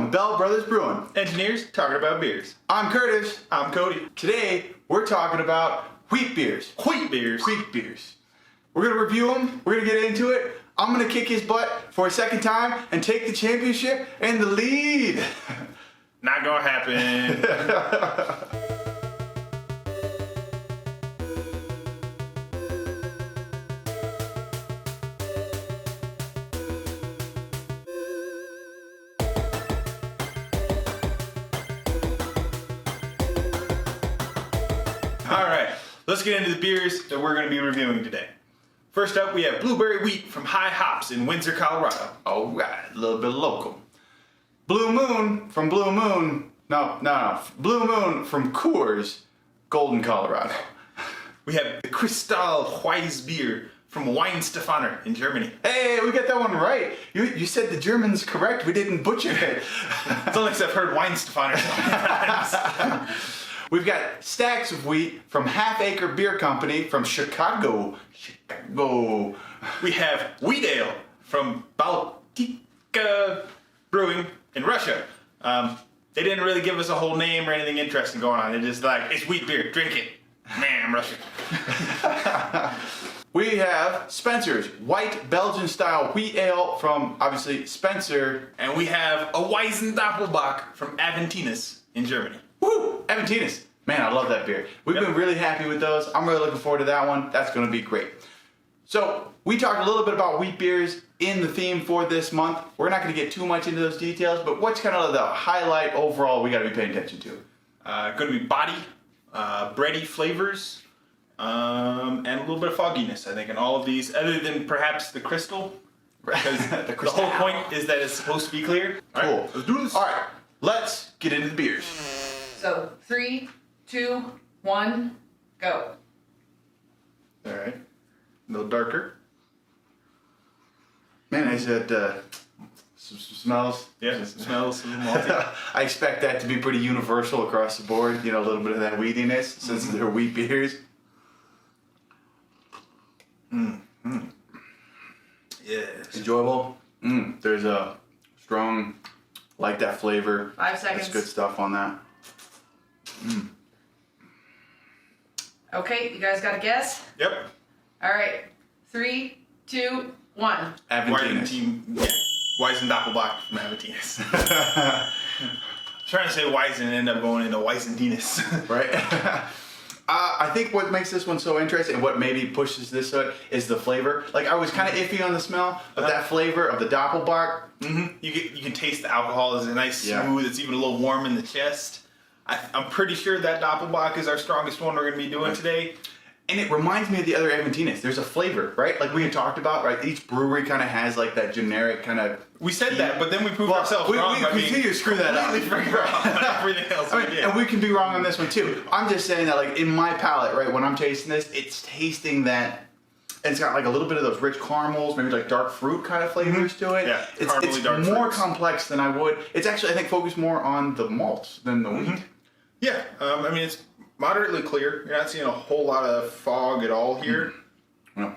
from Bell Brothers Brewing. Engineers talking about beers. I'm Curtis. I'm Cody. Today, we're talking about wheat beers. Wheat beers. Wheat beers. We're going to review them. We're going to get into it. I'm going to kick his butt for a second time and take the championship and the lead. Not gonna happen. Alright, let's get into the beers that we're going to be reviewing today. First up, we have Blueberry Wheat from High Hops in Windsor, Colorado. All right, a little bit local. Blue Moon from Blue Moon. No. Blue Moon from Coors, Golden, Colorado. We have the Kristall Weissbier from Weinstefaner in Germany. Hey, we got that one right. You said the German's correct. We didn't butcher it. It's only because I've heard Weinstefaner so many times. We've got Stacks of Wheat from Half Acre Beer Company from Chicago. We have Wheat Ale from Baltica Brewing in Russia. They didn't really give us a whole name or anything interesting going on. They're just like, it's wheat beer, drink it. Man, I'm Russian. We have Spencer's White Belgian Style Wheat Ale from, obviously, Spencer. And we have a Weizendoppelbock from Aventinus in Germany. Woo! Aventinus. Man, I love that beer. We've been really happy with those. I'm really looking forward to that one. That's going to be great. So, we talked a little bit about wheat beers in the theme for this month. We're not going to get too much into those details, but what's kind of the highlight overall we got to be paying attention to? Going to be body, bready flavors, and a little bit of fogginess, I think, in all of these, other than perhaps the crystal. Because the whole point is that it's supposed to be clear. Cool. All right, let's do this. All right, let's get into the beers. So 3, 2, 1, go. All right. A little darker. Man, I said some smells. Yeah, smells a little malty. I expect that to be pretty universal across the board. You know, a little bit of that wheatiness since they're wheat beers. Yes. Enjoyable. There's a strong, like that flavor. 5 seconds. That's good stuff on that. Okay, you guys got a guess? Yep. All right. 3, 2, 1. Aventinus. Weizendoppelbock from Aventinus. Trying to say Weizen and end up going into Weissendinus. Right? I think what makes this one so interesting and what maybe pushes this out is the flavor. Like, I was kind of iffy on the smell, but that flavor of the Doppelbock. You can taste the alcohol. It's a nice smooth. It's even a little warm in the chest. I'm pretty sure that Doppelbock is our strongest one we're going to be doing today. And it reminds me of the other Aventinus. There's a flavor, right? Like we had talked about, right? Each brewery kind of has like that generic kind of... We said that, but then we proved ourselves wrong. We continue to screw that up. Everything else we did. And we can be wrong on this one too. I'm just saying that like in my palate, right, when I'm tasting this, it's tasting that... It's got like a little bit of those rich caramels, maybe like dark fruit kind of flavors to it. Yeah, it's dark more fruits. complex than I would. It's actually, I think, focused more on the malts than the wheat. Yeah, I mean, it's moderately clear. You're not seeing a whole lot of fog at all here. Yeah.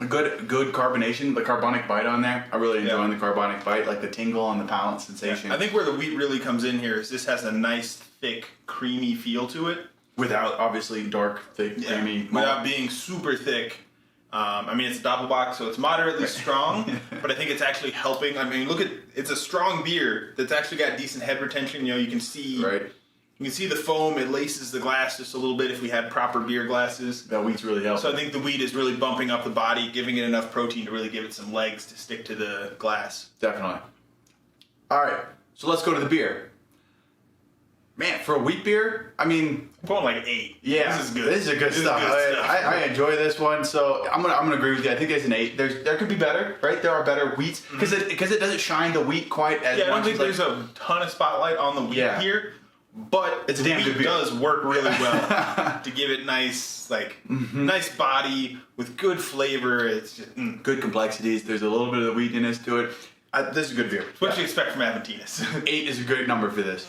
A good carbonation, the carbonic bite on there. I really enjoying the carbonic bite, like the tingle on the palate sensation. I think where the wheat really comes in here is this has a nice, thick, creamy feel to it. Without, obviously, dark, thick, creamy malt. Without being super thick. I mean, it's a Doppelbock, so it's moderately strong, but I think it's actually helping. I mean, look at, it's a strong beer that's actually got decent head retention. You know, you can see... Right. You can see the foam, it laces the glass just a little bit if we had proper beer glasses. That wheat's really helping. So I think the wheat is really bumping up the body, giving it enough protein to really give it some legs to stick to the glass. Definitely. All right, so let's go to the beer. Man, for a wheat beer, I mean... I'm going like 8. Yeah, This is good. This is good stuff. I enjoy this one, so I'm gonna agree with you. I think there's an 8. There could be better, right? There are better wheats because it doesn't shine the wheat quite as much. I don't think there's a ton of spotlight on the wheat here. But it's a damn good beer. It does work really well to give it nice, nice body with good flavor. It's just good complexities. There's a little bit of the wheatiness to it. This is a good beer. It's what you expect from Aventinus. 8 is a good number for this.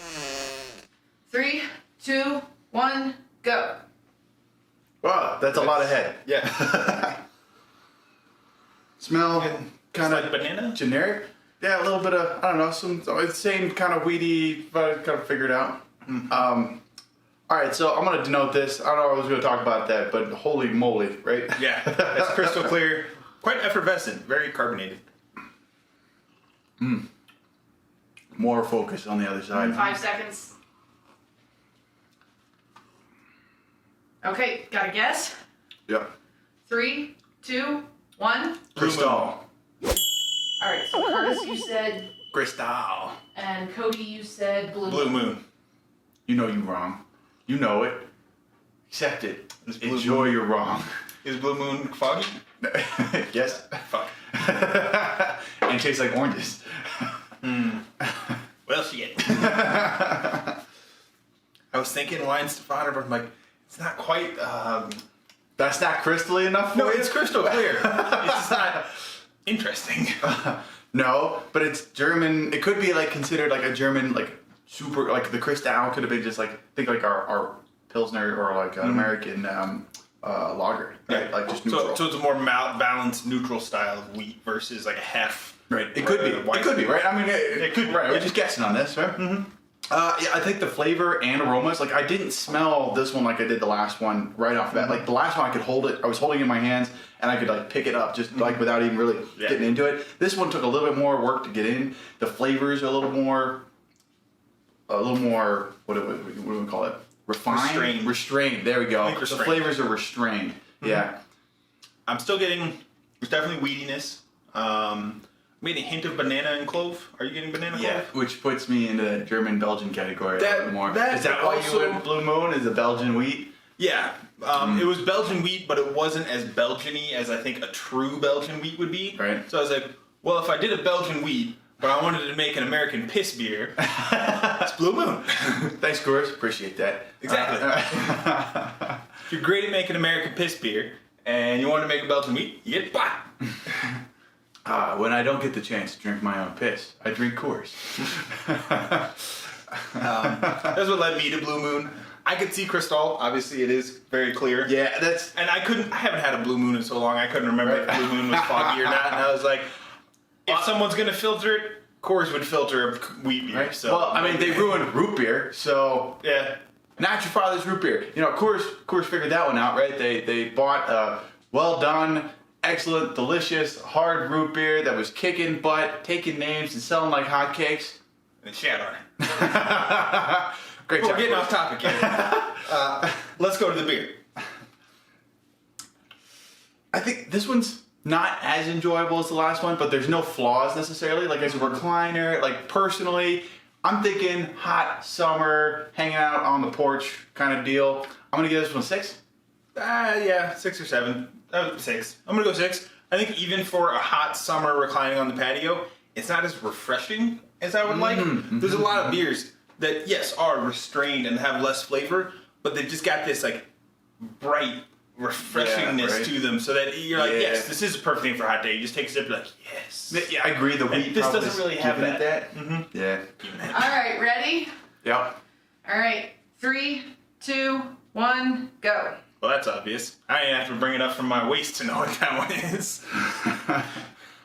3, 2, 1, go. Wow, that's a lot of head. Yeah. Smell kind of like banana. generic. Yeah, a little bit of, I don't know, same kind of weedy, but kind of figured out. All right, so I'm going to denote this. I don't know if I was going to talk about that, but holy moly, right? Yeah, it's crystal clear. Quite effervescent. Very carbonated. More focus on the other side. 5 seconds. Okay, got a guess? Yep. 3, 2, 1. Crystal. All right, so Curtis, you said, Crystal. and Cody, you said blue. Blue moon. You know you're wrong. You know it. Accept it. It's blue Enjoy moon. you're wrong. Is blue moon foggy? Yes. Fuck. And tastes like oranges. Well, shit. I was thinking wine Stefano, but I'm like, it's not quite. That's not crystally enough for No, you? it's crystal clear. It's just not interesting. No, but it's German. It could be like considered like a German, like super, like the Crystal could have been just like, think like our Pilsner or like an American lager. Right? Like just neutral. So it's a more balanced, neutral style of wheat versus like a half. Right. It could be. It could be, right? I mean, it could be. Right. We're just guessing on this, right? Yeah, I think the flavor and aromas, like I didn't smell this one like I did the last one right off the bat. Like the last one I could hold it, I was holding it in my hands and I could like pick it up just like without even really getting into it. This one took a little bit more work to get in. The flavors are a little more, what do we call it? Refined? Restrained. There we go. The flavors are restrained. Yeah. I'm still getting, there's definitely weediness. Maybe a hint of banana and clove. Are you getting banana Yeah, clove? which puts me into the German-Belgian category a little bit more. Is that why also, you went Blue Moon? Is the Belgian wheat? Yeah. It was Belgian wheat, but it wasn't as Belgian-y as I think a true Belgian wheat would be. Right. So I was like, well, if I did a Belgian wheat, but I wanted to make an American piss beer, it's Blue Moon. Thanks, Coors. Appreciate that. Exactly. If you're great at making American piss beer, and you want to make a Belgian wheat, you get black. When I don't get the chance to drink my own piss, I drink Coors. That's what led me to Blue Moon. I could see Cristal. Obviously, it is very clear. Yeah, And I haven't had a Blue Moon in so long, I couldn't remember if Blue Moon was foggy or not. And I was like, if someone's going to filter it, Coors would filter a wheat beer. right. So. Well, I mean, they ruined root beer, so Yeah. not your father's root beer. You know, Coors figured that one out, right? They bought well done, excellent, delicious, hard root beer that was kicking butt, taking names and selling like hotcakes. And shat on it. Great But job. we're getting Coors. off topic here. Let's go to the beer. I think this one's not as enjoyable as the last one, but there's no flaws necessarily. Like as a recliner, like personally, I'm thinking hot summer, hanging out on the porch kind of deal. I'm gonna give this one 6. Yeah, 6 or 7. 6. I'm gonna go 6. I think even for a hot summer reclining on the patio, it's not as refreshing as I would like. There's a lot of beers that, yes, are restrained and have less flavor, but they've just got this like bright refreshingness to them, so that you're like, yes, this is a perfect thing for a hot day. You just take a sip, and you're like, yes. Yeah, I agree. The wheat. This doesn't really have giving it that. Yeah. All right, ready? Yep. All right, 3, 2, 1, go. Well, that's obvious. I didn't have to bring it up from my waist to know what that one is.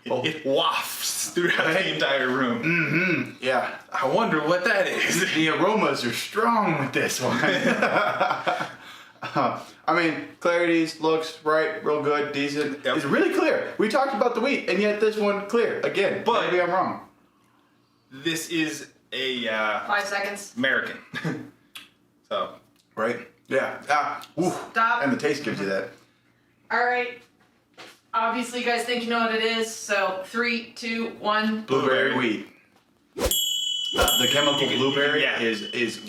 It wafts throughout the entire room. Yeah. I wonder what that is. The aromas are strong with this one. I mean, clarities, looks, right, real good, decent. Yep. It's really clear. We talked about the wheat, and yet this one clear. Again, But- maybe I'm wrong. This is a 5 seconds. American. So, Right? Yeah. Ooh. Stop. And the taste gives you that. All right. Obviously, you guys think you know what it is, so 3, 2, 1. Blueberry wheat. The chemical blueberry yeah. is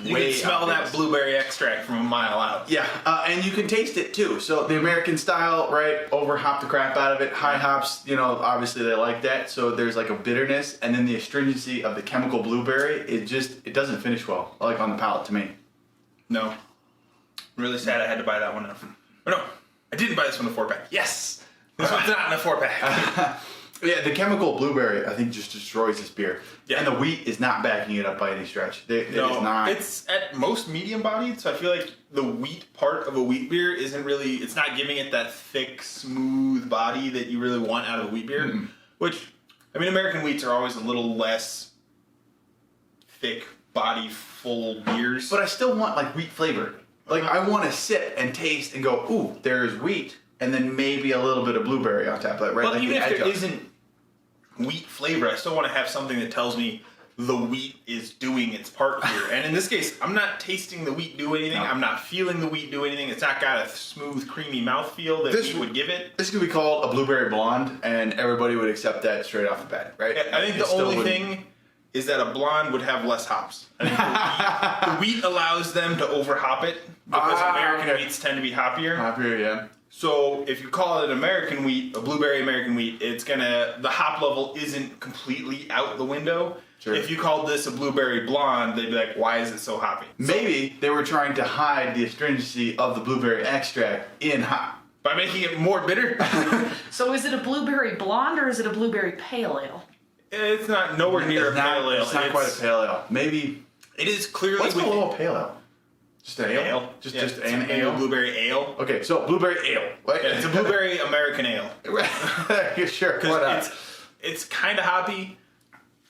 you way can smell obvious. that blueberry extract from a mile out. Yeah, and you can taste it too. So the American style, right? Over hop the crap out of it. High hops, you know, obviously they like that. So there's like a bitterness, and then the astringency of the chemical blueberry. It doesn't finish well, like on the palate to me. No. I'm really sad I had to buy that one. Oh, no, I didn't buy this one in a 4-pack. Yes! This one's not in a 4-pack. Yeah, the chemical blueberry I think just destroys this beer. Yeah. And the wheat is not backing it up by any stretch. It is No, not. it's at most medium bodied, so I feel like the wheat part of a wheat beer isn't really, it's not giving it that thick, smooth body that you really want out of a wheat beer, which I mean, American wheats are always a little less thick body, full beers. But I still want like wheat flavor. Like I want to sip and taste and go, ooh, there's wheat, and then maybe a little bit of blueberry on top of that, right? Well, like even the if there adjunct. isn't wheat flavor, I still want to have something that tells me the wheat is doing its part here. And in this case, I'm not tasting the wheat do anything. No. I'm not feeling the wheat do anything. It's not got a smooth, creamy mouthfeel that wheat would give it. This could be called a blueberry blonde, and everybody would accept that straight off the bat, right? I think the only thing is that a blonde would have less hops. I think the wheat allows them to over hop it because American wheats tend to be hoppier. Hoppier, yeah. So if you call it American wheat, a blueberry American wheat, the hop level isn't completely out the window. Sure. If you called this a blueberry blonde, they'd be like, why is it so hoppy? Maybe they were trying to hide the astringency of the blueberry extract in hop. By making it more bitter? So is it a blueberry blonde or is it a blueberry pale ale? It's not nowhere near a pale ale. It's not quite a pale ale. Maybe. It is clearly What's within below a pale ale? Just an ale? ale. Just It's an a ale? blueberry ale. Okay, so blueberry ale. Yeah, it's a blueberry American ale. Sure, why not? Because it's kind of hoppy,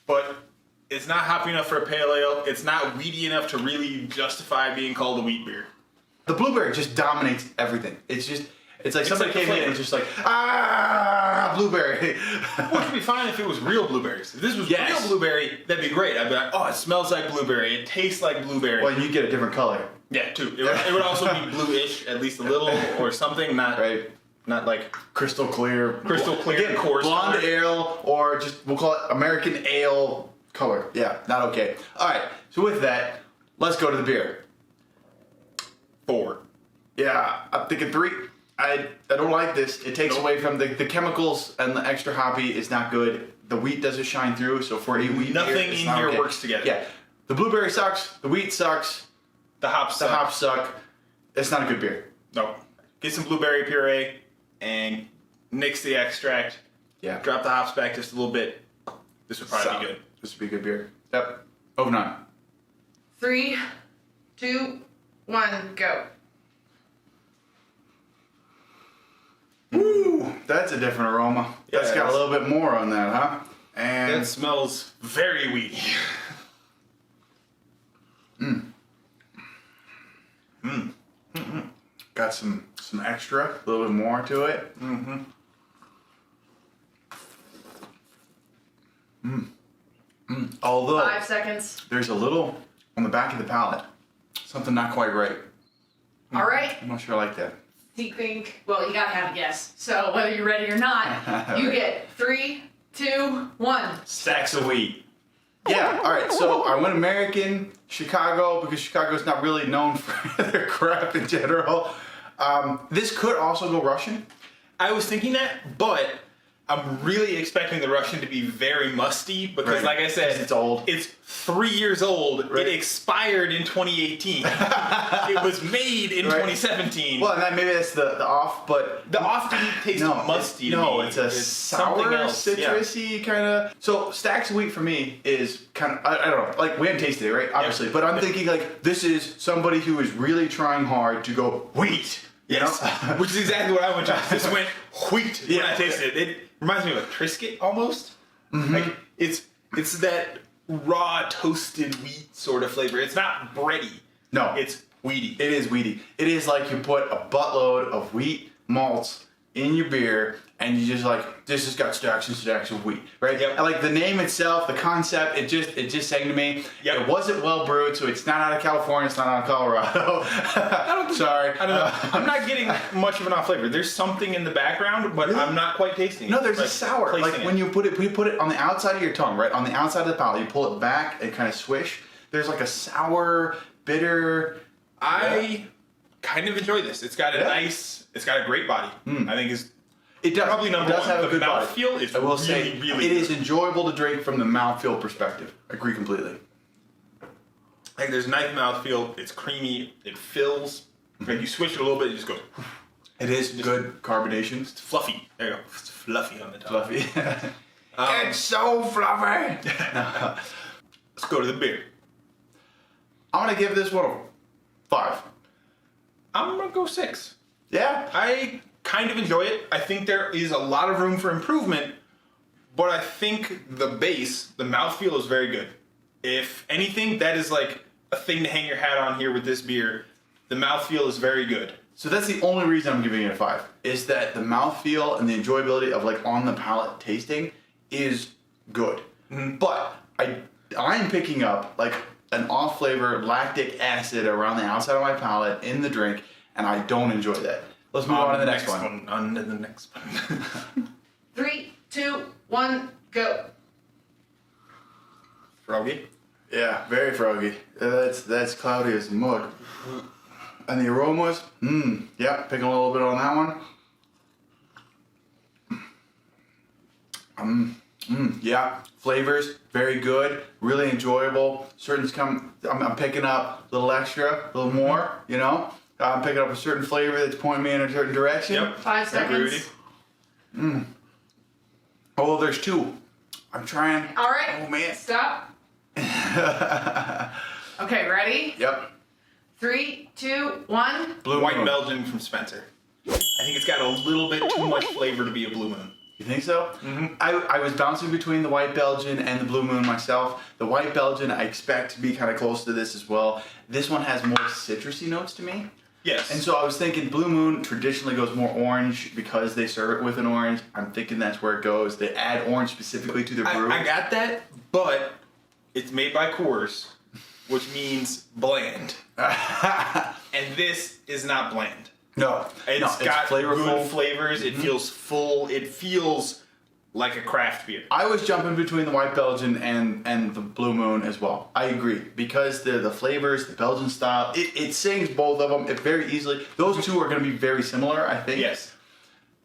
but it's not hoppy enough for a pale ale. It's not weedy enough to really justify being called a wheat beer. The blueberry just dominates everything. It's like somebody like the came in flavor. and it's just like, blueberry. Well, it'd be fine if it was real blueberries. If this was Yes. real blueberry, that'd be great. I'd be like, oh, it smells like blueberry. It tastes like blueberry. Well, you get a different color. Yeah, too. It would also be bluish, at least a little, or something. Right. Not like Crystal clear. Crystal clear, Again, coarse blonde color. ale, or just, we'll call it American ale color. Yeah, not okay. All right, so with that, let's go to the beer. 4. Yeah, I'm thinking 3. I don't like this. It takes away from the chemicals, and the extra hoppy is not good. The wheat doesn't shine through, so for a wheat Nothing beer, it's in not here okay. works together. Yeah, the blueberry sucks. The wheat sucks. The hops. The hops suck. It's not a good beer. No. Get some blueberry puree and nix the extract. Yeah. Drop the hops back just a little bit. This would probably be good. This would be a good beer. Yep. Over 9. 3, 2, 1, go. Ooh, that's a different aroma. Yeah, That's got a it's- little bit more on that, huh? And That smells very weedy. got some extra, a little bit more to it. Although 5 seconds. there's a little on the back of the palate, something not quite right. All right. I'm not sure I like that. Do you think? Well, you gotta have a guess. So whether you're ready or not, you get 3, 2, 1. Stacks of wheat. Yeah, all right, so I went American, Chicago, because Chicago's not really known for their crap in general. This could also go Russian. I was thinking that, but I'm really expecting the Russian to be very musty because, Right. like I said, It's old. It's 3 years old. Right. It expired in 2018. It was made in Right. 2017. Well, and that, maybe that's the off, but The off didn't taste musty to no, me. it's a something sour, else. Yeah. citrusy kind of. So stacks of wheat for me is kind of I don't know. Like we haven't tasted it, right? Obviously, but I'm thinking like this is somebody who is really trying hard to go wheat. You Yes, know? which is exactly what I went to. This went wheat when Yeah. I tasted it. It reminds me of a Triscuit almost. Like it's that raw toasted wheat sort of flavor. It's not bready. No, It's wheaty. it is wheaty. It is like you put a buttload of wheat malts in your beer, and you just like this has got stacks and stacks of wheat, right? Yep. And like the name itself, the concept, it just sang to me. Yep. It wasn't well brewed, so it's not out of California, it's not out of Colorado. Sorry. I don't know. I'm not getting much of an off flavor. There's something in the background, but Really? I'm not quite tasting it. No, there's a Like, sour. placing Like it. when you put it on the outside of your tongue, right? On the outside of the palate, you pull it back and kind of swish. There's like a sour, bitter. I kind of enjoy this. It's got a Yeah. it's got a great body. I think is It does. Probably number it does one. have a The good body. mouthfeel is I will really, say really it good. is enjoyable to drink from the mouthfeel perspective. Agree completely. like there's nice mouthfeel. It's creamy. It fills. Like you swish it a little bit, it just goes It is good carbonation. it's fluffy. There you go. It's fluffy on the top. Fluffy. Um, It's so fluffy. Let's go to the beer. I'm gonna give this one a 5. I'm gonna go 6. Yeah. I kind of enjoy it. I think there is a lot of room for improvement, but I think the base, the mouthfeel is very good. If anything, that is like a thing to hang your hat on here with this beer. The mouthfeel is very good. So that's the only reason I'm giving it a 5, is that the mouthfeel and the enjoyability of like on the palate tasting is good. But I'm picking up like an off flavor lactic acid around the outside of my palate in the drink, and I don't enjoy that. Let's move on to the next one. On to the next one. 3, 2, 1, go. Froggy. Yeah, very froggy. That's cloudy as mud. And the aromas, yeah, picking a little bit on that one. Yeah, flavors, very good, really enjoyable. I'm picking up a little extra, a little more, you know. I'm picking up a certain flavor that's pointing me in a certain direction. Yep. 5 seconds. I agree with you. Oh, there's 2. I'm trying. All right. Oh, man. Stop. Okay, ready? Yep. 3, 2, 1. Blue White Moon. Belgian from Spencer. I think it's got a little bit too much flavor to be a Blue Moon. You think so? I was bouncing between the White Belgian and the Blue Moon myself. The White Belgian I expect to be kind of close to this as well. This one has more citrusy notes to me. Yes. And so I was thinking Blue Moon traditionally goes more orange because they serve it with an orange. I'm thinking that's where it goes. They add orange specifically to their brew. I got that, but it's made by Coors, which means bland. And this is not bland. No, It's no, got flavorful. good flavors. It feels full. It feels like a craft beer. I was jumping between the White Belgian and the Blue Moon as well. I agree. Because the flavors, the Belgian style, it sings both of them very easily. Those two are going to be very similar, I think. Yes.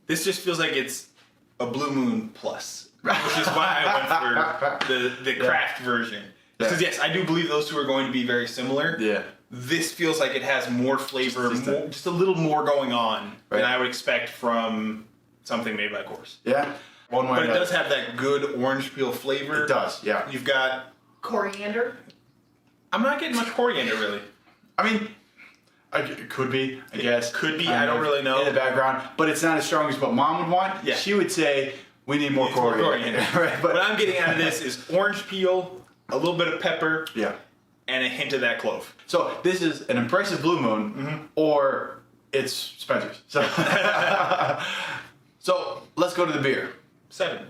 This just feels like it's a Blue Moon plus, which is why I went for the craft version. Because yes, I do believe those two are going to be very similar. Yeah. This feels like it has more flavor, just a little more going on than I would expect from something made by Coors. Yeah. One way But it or does another. have that good orange peel flavor. It does, yeah. You've got... Coriander. I'm not getting much coriander, really. I mean, it could be, I guess. Could be, Kind I don't of really know. In the background, but it's not as strong as what Mom would want. Yeah. She would say, we need more It's more coriander. Right, What I'm getting out of this is orange peel, a little bit of pepper, yeah. and a hint of that clove. So this is an impressive Blue Moon, or it's Spencer's. So, so let's go to the beer. 7.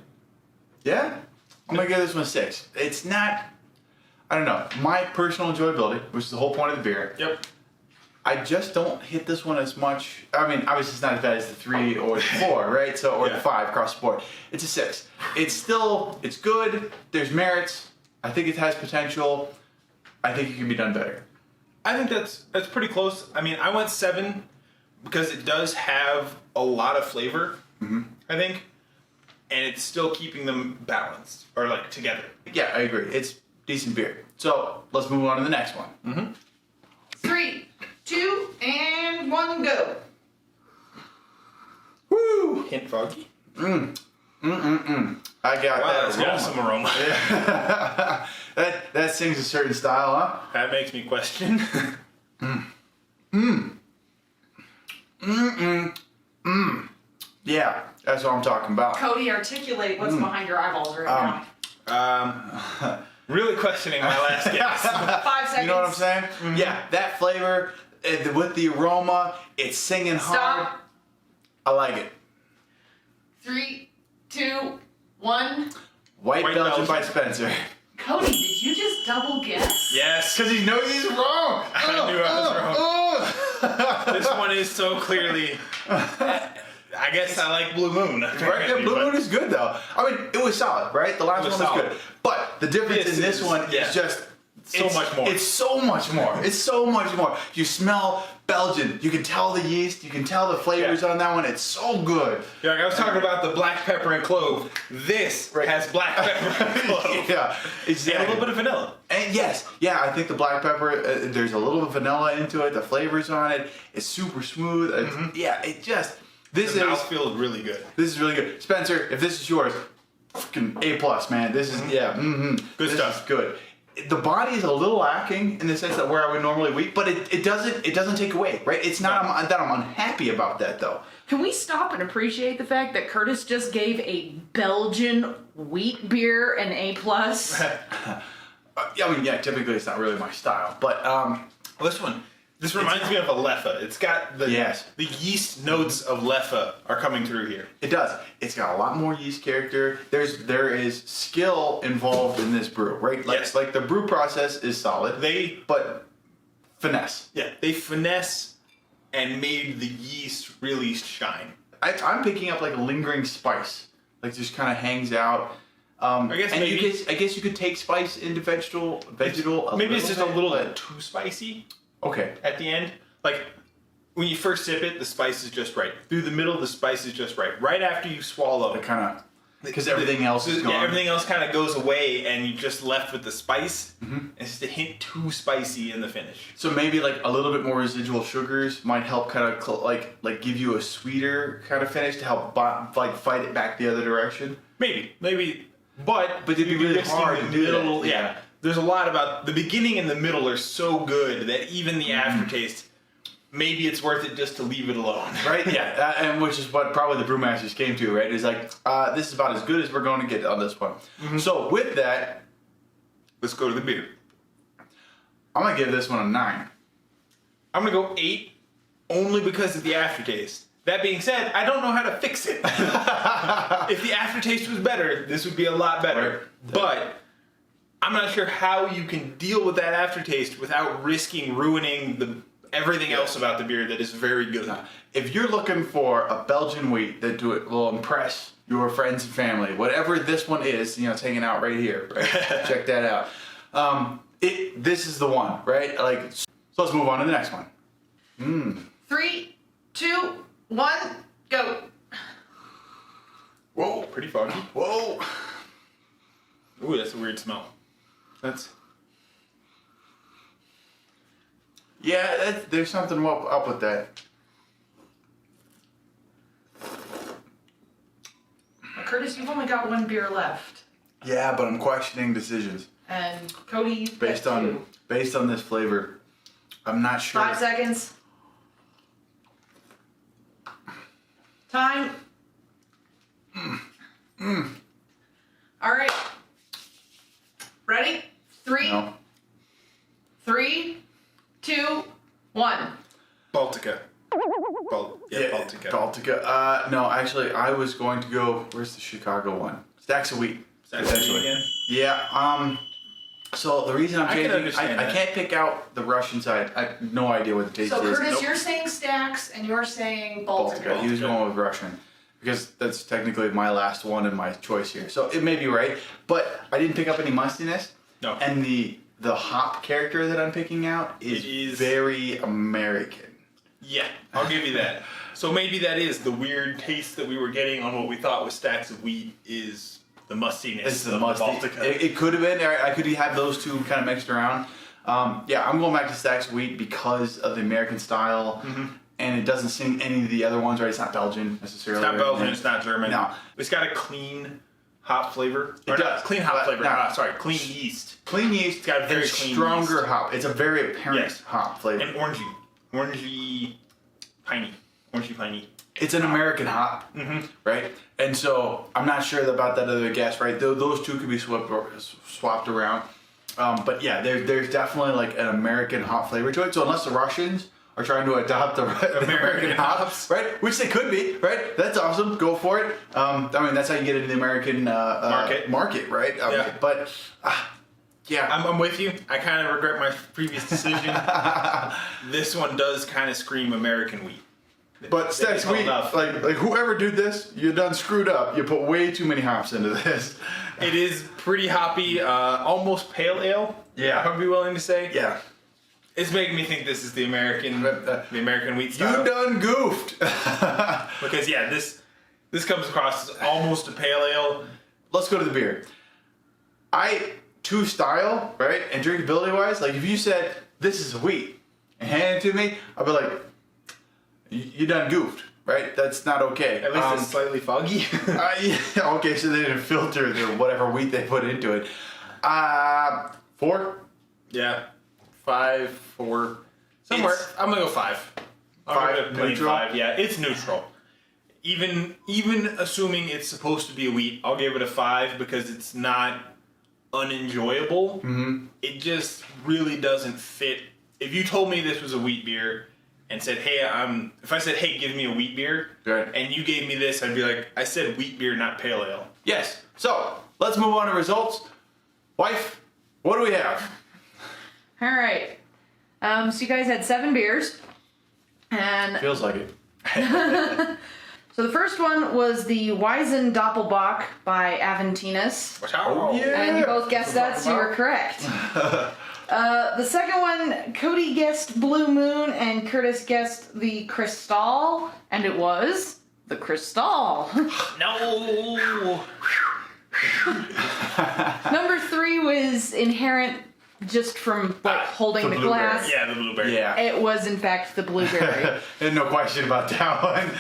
Yeah? I'm going to give this one a 6. It's not, I don't know, my personal enjoyability, which is the whole point of the beer. Yep. I just don't hit this one as much. I mean, obviously it's not as bad as the 3 or the 4, right? So, or the 5 across the board. It's a 6. It's good. There's merits. I think it has potential. I think it can be done better. I think that's pretty close. I mean, I went 7 because it does have a lot of flavor, I think, and it's still keeping them balanced, or like together. Yeah, I agree. It's decent beer. So let's move on to the next one. 3, 2, and 1, go. Woo! Hint foggy. I got Wow, that that's aroma. got some aroma. that sings a certain style, huh? That makes me question. Yeah, that's what I'm talking about. Cody, articulate what's behind your eyeballs right now. Really questioning my last guess. 5 seconds. You know what I'm saying? Yeah, that flavor with the aroma, it's singing hard. Stop. I like it. 3, 2, 1. White White Belgian by Belgian. Spencer. Cody, did you just double guess? Yes. Because he knows he's wrong. I knew I was wrong. This one is so clearly. I guess I like Blue Moon. Right? Yeah, Blue Moon is good though. I mean, it was solid, right? The last It one was was solid. good. But the difference This in this is- one yeah. is just So much more. It's so much more. It's so much more. You smell Belgian. You can tell the yeast. You can tell the flavors on that one. It's so good. Yeah, like I was talking about the black pepper and clove. This has black pepper and clove. Yeah, exactly. And a little bit of vanilla. And yes, yeah, I think the black pepper, there's a little bit of vanilla into it. The flavors on it, it's super smooth. It's, yeah, it just, this The is mouthfeel is really good. this is really good. Spencer, if this is yours, fucking A+, man. This is, Good this stuff. is good. The body is a little lacking in the sense that where I would normally weak, but it doesn't take away, right? It's not that I'm unhappy about that though. Can we stop and appreciate the fact that Curtis just gave a Belgian wheat beer an A+. Yeah, I mean, yeah, typically it's not really my style, but This reminds me of a Leffe. It's got the yeast notes of Leffe are coming through here. It does. It's got a lot more yeast character. There is skill involved in this brew, right? Like the brew process is solid. But finesse. Yeah, they finesse and made the yeast really shine. I'm picking up like a lingering spice, like just kind of hangs out. I guess you could take spice into vegetal. Maybe it's just a little too spicy. Okay. At the end, like when you first sip it, the spice is just right. Through the middle, the spice is just right. Right after you swallow, it kind of because everything else is gone. Yeah, everything else kind of goes away, and you're just left with the spice. Mm-hmm. It's just a hint too spicy in the finish. So maybe like a little bit more residual sugars might help kind of like give you a sweeter kind of finish to help fight it back the other direction. Maybe, but it'd be really hard to do that. Yeah. There's a lot about the beginning and the middle are so good that even the aftertaste, maybe it's worth it just to leave it alone. Right? Yeah. And which is what probably the brewmasters came to, right? It's like, this is about as good as we're going to get on this one. Mm-hmm. So with that, let's go to the beer. I'm going to give this one a 9. I'm going to go 8 only because of the aftertaste. That being said, I don't know how to fix it. If the aftertaste was better, this would be a lot better. Right. But I'm not sure how you can deal with that aftertaste without risking ruining everything else about the beer that is very good. If you're looking for a Belgian wheat that will impress your friends and family, whatever this one is, it's hanging out right here. Right? Check that out. This is the one, right? Like, so let's move on to the next one. 3, 2, 1, go. Whoa, pretty foggy. Whoa. Ooh, that's a weird smell. There's something up with that. Curtis, you've only got one beer left. Yeah, but I'm questioning decisions. And Cody, based on this flavor, I'm not sure. 5 seconds. Time. All right. Ready? 3. No. 3, 2, 1. Baltica. Baltica. Baltica. No, actually, I was going to go. Where's the Chicago one? Stacks of Wheat. Stacks of Wheat again. Yeah. So the reason I'm changing, I can't pick out the Russian side. I have no idea what the taste is. So Curtis, you're saying Stacks, and you're saying Baltica. He was going with Russian. Because that's technically my last one and my choice here. So it may be right, but I didn't pick up any mustiness. No. And the hop character that I'm picking out is very American. Yeah, I'll give you that. So maybe that is the weird taste that we were getting on what we thought was Stacks of Wheat is the mustiness. It's the Baltica. It could have been. I could have those two kind of mixed around. Yeah, I'm going back to Stacks of Wheat because of the American style. Mm-hmm. And it doesn't sing any of the other ones, right? It's not Belgian necessarily. It's not Belgian. It's not German. No. It's got a clean hop flavor. It does. Clean hop flavor. Clean yeast. Clean yeast. It's got a very clean stronger yeast. Hop. It's a very apparent hop flavor. And orangey, piney. It's an American hop, right? And so I'm not sure about that other guess, right? Those two could be swapped around. But yeah, there's definitely like an American hop flavor to it. So unless the Russians are trying to adopt the American hops, right? Which they could be, right? That's awesome. Go for it. I mean, that's how you get into the American market, right? Yeah. But yeah, I'm with you. I kind of regret my previous decision. This one does kind of scream American wheat. But Stacks Wheat, like whoever did this, you done screwed up. You put way too many hops into this. It is pretty hoppy, almost pale ale. Yeah, I would be willing to say. Yeah. It's making me think this is the American wheat style. You done goofed. Because yeah, this comes across as almost a pale ale. Let's go to the beer. To style, right, and drinkability wise, like if you said this is wheat and hand it to me, I'd be like, you done goofed, right? That's not okay. At least it's slightly foggy. Yeah, okay, so they didn't filter whatever wheat they put into it. 4? Yeah. 5, 4. Somewhere. I'm gonna go 5. 5 neutral? 5. Yeah, it's neutral. even assuming it's supposed to be a wheat, I'll give it a 5 because it's not unenjoyable. Mm-hmm. It just really doesn't fit. If you told me this was a wheat beer and said, hey, if I said, hey, give me a wheat beer, Right. and you gave me this, I'd be like, I said wheat beer, not pale ale. Yes. So let's move on to results. Wife, what do we have? All right. So you guys had 7 beers. And Feels like it. so the first one was the Weizen Doppelbock by Aventinus. Oh, yeah. And you both guessed that, so you were correct. The second one, Cody guessed Blue Moon and Curtis guessed the Cristal, and it was the Cristal. No! Number 3 was Inherent, just from holding the blueberry. glass. Yeah, the blueberry. Yeah. It was in fact the blueberry. There's no question about that one.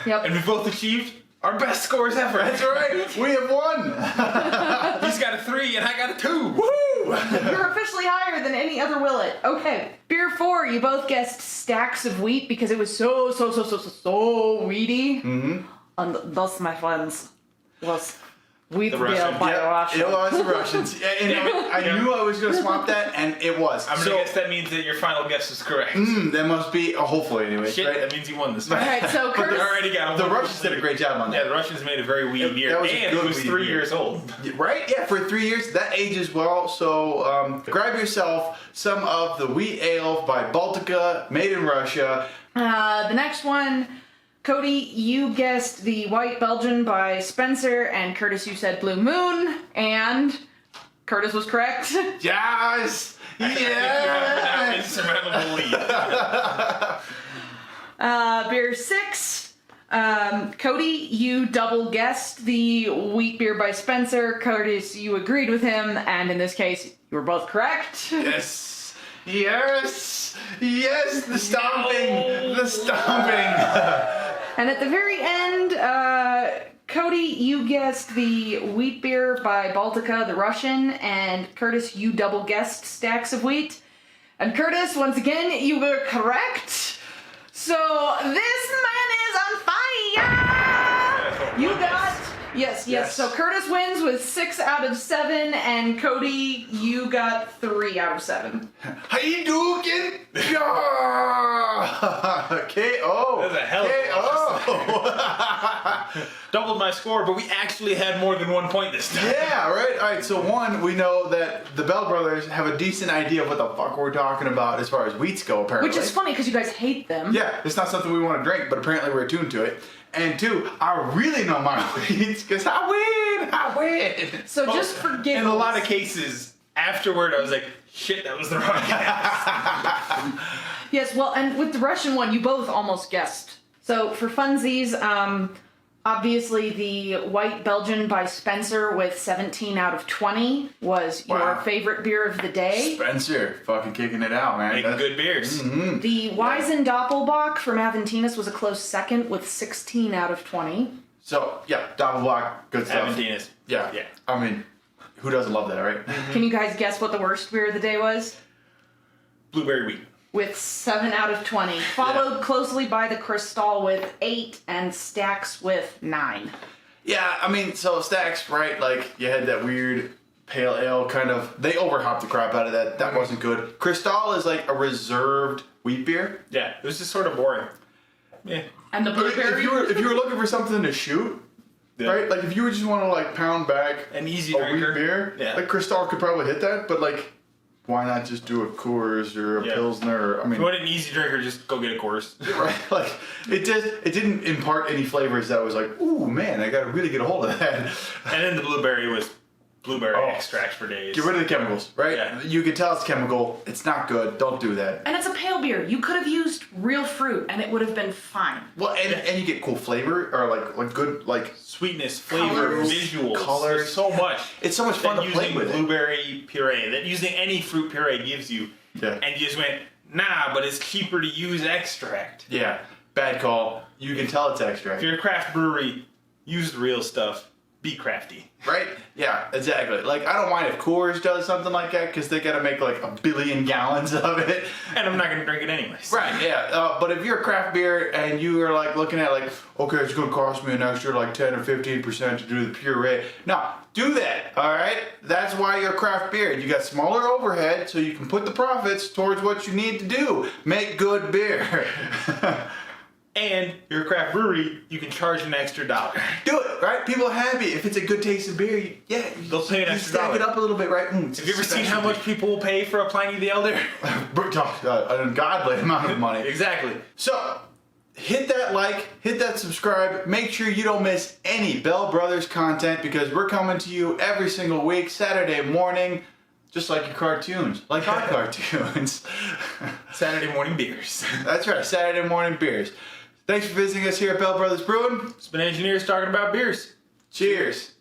Yep. And we both achieved our best scores ever. That's right. We have won. He's got a 3 and I got a 2. Woo! You're officially higher than any other Willet. Okay. Beer 4, you both guessed Stacks of Wheat because it was so weedy. Mm-hmm. And thus, my friends, was wheat The beer Russian. by Yeah, Russia. it was the Russians. And I knew I was going to swap that, and it was. I'm gonna guess that means that your final guess is correct. That must be, hopefully anyway. Shit, right? that means you won this. All right, so But Curtis. they already got The Russians did a great job on Yeah, that. the Russians made a very weedy beer, that was a and good it was weedy 3 beer. years old. Right? Yeah, for 3 years, that ages well. So grab yourself some of the wheat ale by Baltica, made in Russia. The next one, Cody, you guessed the White Belgian by Spencer, and Curtis, you said Blue Moon, and Curtis was correct. Yes! Now Yes! insurmountable lead. Beer 6, Cody, you double guessed the wheat beer by Spencer. Curtis, you agreed with him, and in this case, you were both correct. Yes! Yes! Yes! The stomping! No. The stomping! And at the very end, Cody, you guessed the wheat beer by Baltica, the Russian, and Curtis, you double guessed Stacks of Wheat. And Curtis, once again, you were correct. So this man is on fire! You got... Yes. So Curtis wins with 6 out of 7, and Cody, you got 3 out of 7. Hadouken! Yeah! KO! That's a hell of a KO! Doubled my score, but we actually had more than 1 point this time. Yeah, right? Alright, so one, we know that the Bell Brothers have a decent idea of what the fuck we're talking about as far as wheats go, apparently. Which is funny, because you guys hate them. Yeah, it's not something we want to drink, but apparently we're attuned to it. And 2, I really know my wheats, because I win! So just forget. In a lot of cases, afterward, I was like, shit, that was the wrong guess. Yes, well, and with the Russian one, you both almost guessed. So for funsies, obviously the White Belgian by Spencer with 17 out of 20 was your Wow. favorite beer of the day. Spencer, fucking kicking it out, man. Making good beers. The Weizen Doppelbock from Aventinus was a close second with 16 out of 20. So, yeah, Doppelbock, good stuff. Aventinus. Yeah. Yeah. I mean, who doesn't love that, right? Can you guys guess what the worst beer of the day was? Blueberry wheat. With 7 out of 20. Followed closely by the Cristal with 8 and Stacks with 9. Yeah, I mean, so Stacks, right? Like, you had that weird pale ale kind of. They overhopped the crap out of that. That wasn't good. Cristal is like a reserved wheat beer. Yeah, it was just sort of boring. Yeah. And the But blueberry? if you were looking for something to shoot, Yeah. right? Like, if you would just want to like pound back An easy a drinker. wheat beer, Yeah. like Cristal could probably hit that. But like, why not just do a Coors or a Yeah. Pilsner? Or, I If mean, you want an easy drinker, just go get a course. right? Like, it didn't impart any flavors that was like, ooh man, I got to really get a hold of that. And then the blueberry was blueberry Oh. extract for days. Get rid of the chemicals, right? Yeah. You can tell it's chemical. It's not good. Don't do that. And it's a pale beer. You could have used real fruit and it would have been fine. Well, and you get cool flavor or like good like. Sweetness, flavor, Colors. visuals, Colors. There's so much. It's so much fun that to play using with it. blueberry puree, that using any fruit puree gives you. Yeah. And you just went, nah, but it's cheaper to use extract. Yeah, bad call. You can tell it's extra. If you're a craft brewery, use the real stuff. Be crafty. Right? Yeah, exactly. Like, I don't mind if Coors does something like that because they gotta make like 1 billion gallons of it. And I'm not going to drink it anyways. Right, yeah. But if you're a craft beer and you are like looking at like, okay, it's gonna cost me an extra like 10 or 15% to do the puree. No, do that, all right? That's why you're a craft beer. You got smaller overhead so you can put the profits towards what you need to do. Make good beer. And you're a craft brewery, you can charge an extra $1. Do it, right? People are happy. If it's a good tasting beer, They'll pay an you extra stack $1. it up a little bit, right? Have you ever seen how much people will pay for a Pliny the Elder? An ungodly amount of money. Exactly. So, hit that like, hit that subscribe. Make sure you don't miss any Bell Brothers content because we're coming to you every single week, Saturday morning, just like your cartoons, like our cartoons. Saturday morning beers. That's right, Saturday morning beers. Thanks for visiting us here at Bell Brothers Brewing. It's been engineers talking about beers. Cheers.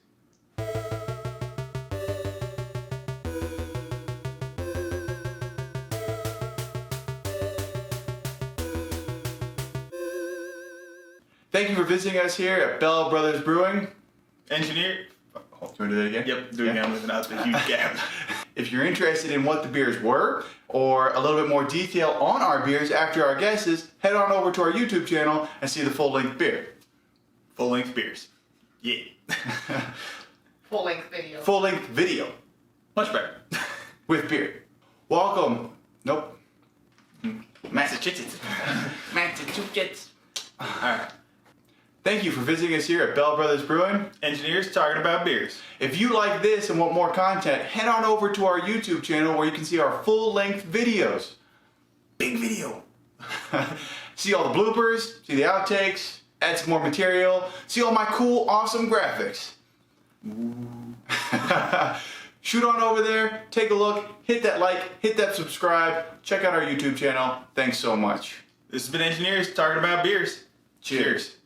Thank you for visiting us here at Bell Brothers Brewing. Engineer. Do you want to do that again? Yep, doing it without the huge gap. If you're interested in what the beers were, or a little bit more detail on our beers after our guesses, head on over to our YouTube channel and see the full-length beer. Full-length beers. Yeah. Full-length video. Full-length video Much better. with beer. Welcome. Nope. Massachusetts. Massachusetts. Alright. Thank you for visiting us here at Bell Brothers Brewing. Engineers talking about beers. If you like this and want more content, head on over to our YouTube channel where you can see our full-length videos. Big video. See all the bloopers, see the outtakes, add some more material, see all my cool, awesome graphics. Shoot on over there, take a look, hit that like, hit that subscribe, check out our YouTube channel. Thanks so much. This has been Engineers talking about beers. Cheers.